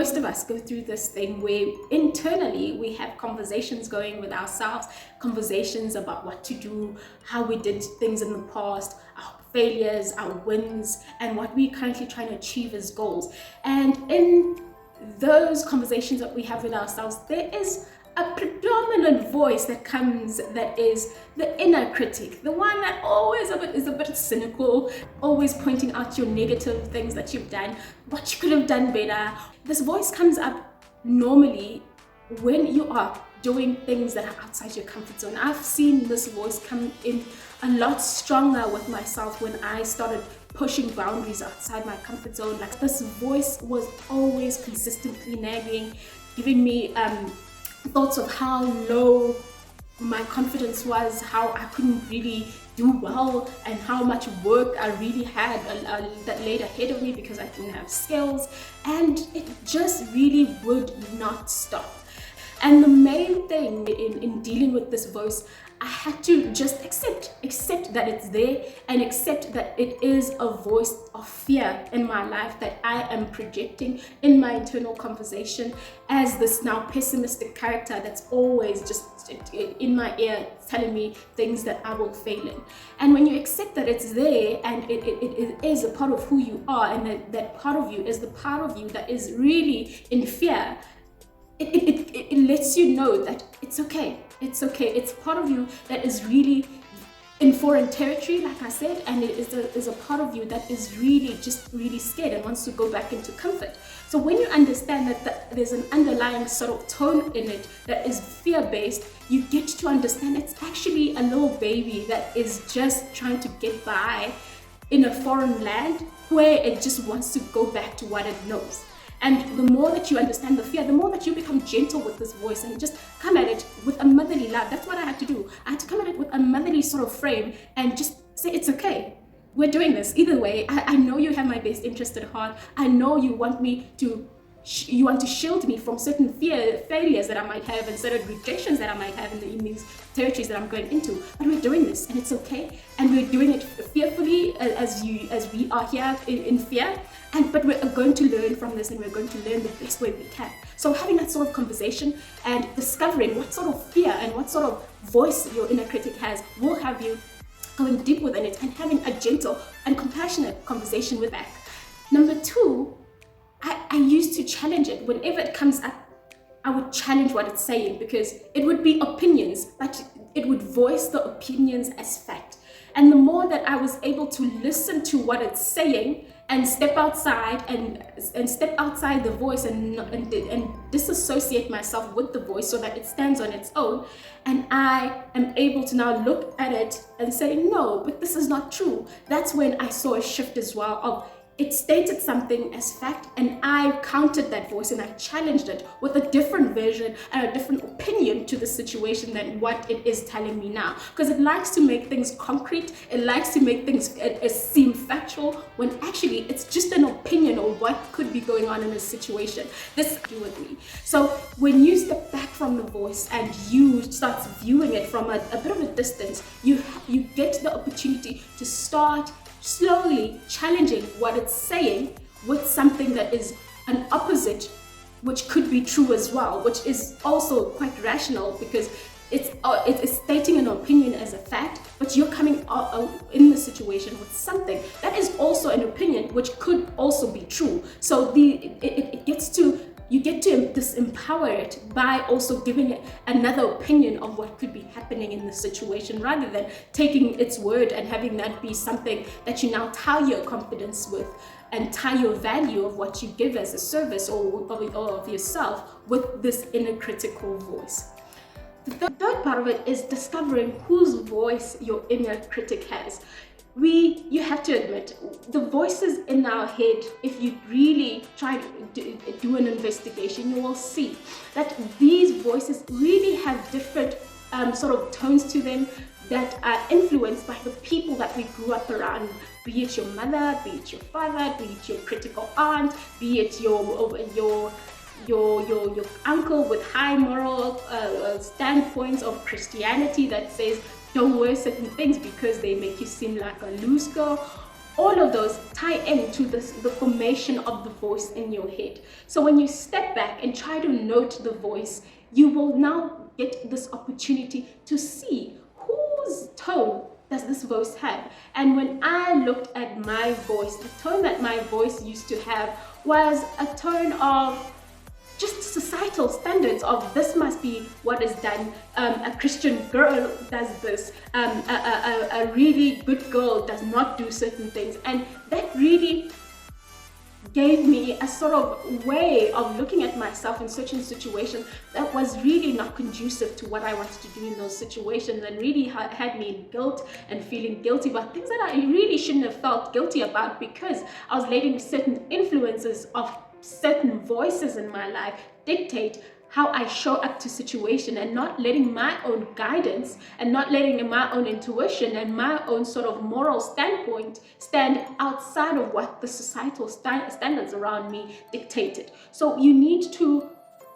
most of us go through this thing where internally we have conversations going with ourselves, conversations about what to do, how we did things in the past, our failures, our wins, and what we're currently trying to achieve as goals. And in those conversations that we have with ourselves, there is a predominant voice that comes, that is the inner critic, the one that always is a bit cynical, always pointing out your negative things that you've done, what you could have done better. This voice comes up normally when you are doing things that are outside your comfort zone. I've seen this voice come in a lot stronger with myself when I started pushing boundaries outside my comfort zone. Like, this voice was always consistently nagging, giving me thoughts of how low my confidence was, how I couldn't really do well, and how much work I really had that laid ahead of me because I didn't have skills, and it just really would not stop. And the main thing in dealing with this voice, I had to just accept that it's there, and accept that it is a voice of fear in my life that I am projecting in my internal conversation as this now pessimistic character that's always just in my ear telling me things that I will fail in. And when you accept that it's there and it is a part of who you are, and that part of you is the part of you that is really in fear, it lets you know that it's okay. It's okay. It's part of you that is really in foreign territory, like I said, and it is a part of you that is really scared and wants to go back into comfort. So when you understand that there's an underlying sort of tone in it that is fear-based, you get to understand it's actually a little baby that is just trying to get by in a foreign land where it just wants to go back to what it knows. And the more that you understand the fear, the more that you become gentle with this voice and just come at it with a motherly love. That's what I had to do. I had to come at it with a motherly sort of frame and just say, it's okay. We're doing this. Either way, I know you have my best interest at heart. I know you want me to you want to shield me from certain failures that I might have, and certain rejections that I might have in these territories that I'm going into. But we're doing this, and it's okay. And we're doing it fearfully, as we are here in fear. But we're going to learn from this, and we're going to learn the best way we can. So having that sort of conversation and discovering what sort of fear and what sort of voice your inner critic has will have you going deep within it and having a gentle and compassionate conversation with that. Number two, I used to challenge it. Whenever it comes up, I would challenge what it's saying, because it would be opinions, but it would voice the opinions as fact. And the more that I was able to listen to what it's saying and step outside and step outside the voice and disassociate myself with the voice so that it stands on its own, and I am able to now look at it and say, no, but this is not true. That's when I saw a shift as well of it stated something as fact, and I countered that voice and I challenged it with a different version and a different opinion to the situation than what it is telling me now. Because it likes to make things concrete, it likes to make things seem factual, when actually it's just an opinion of what could be going on in a situation. This do with me. So when you step back from the voice and you start viewing it from a bit of a distance, you get the opportunity to start slowly challenging what it's saying with something that is an opposite, which could be true as well, which is also quite rational, because it's stating an opinion as a fact, but you're coming in the situation with something that is also an opinion, which could also be true. So you get to disempower it by also giving it another opinion of what could be happening in the situation, rather than taking its word and having that be something that you now tie your confidence with and tie your value of what you give as a service or of yourself with this inner critical voice. The third part of it is discovering whose voice your inner critic has. You have to admit, the voices in our head, if you really try to do an investigation, you will see that these voices really have different sort of tones to them that are influenced by the people that we grew up around, be it your mother, be it your father, be it your critical aunt, be it your uncle with high moral standpoints of Christianity that says don't wear certain things because they make you seem like a loose girl, all of those tie into the formation of the voice in your head. So when you step back and try to note the voice, you will now get this opportunity to see whose tone does this voice have. And when I looked at my voice, the tone that my voice used to have was a tone of just societal standards of this must be what is done. A Christian girl does this. A really good girl does not do certain things. And that really gave me a sort of way of looking at myself in certain situations that was really not conducive to what I wanted to do in those situations, and really had me in guilt and feeling guilty about things that I really shouldn't have felt guilty about, because I was letting certain influences of certain voices in my life dictate how I show up to situation, and not letting my own guidance and not letting my own intuition and my own sort of moral standpoint stand outside of what the societal standards around me dictated. So you need to,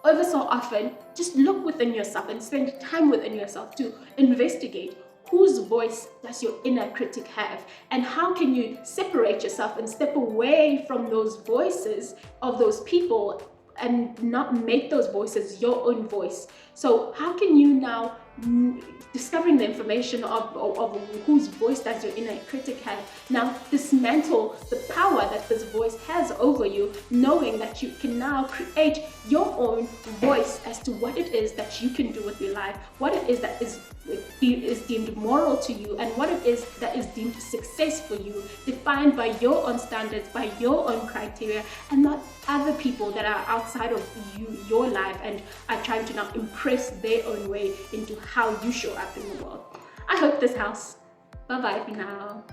ever so often, just look within yourself and spend time within yourself to investigate whose voice does your inner critic have, and how can you separate yourself and step away from those voices of those people and not make those voices your own voice. So how can you now, discovering the information of whose voice does your inner critic have, now dismantle the power that this voice has over you, knowing that you can now create your own voice as to what it is that you can do with your life, what it is that is deemed moral to you, and what it is that is deemed success for you, defined by your own standards, by your own criteria, and not other people that are outside of your life and are trying to now impress their own way into how you show up in the world. I hope this helps. Bye bye for now.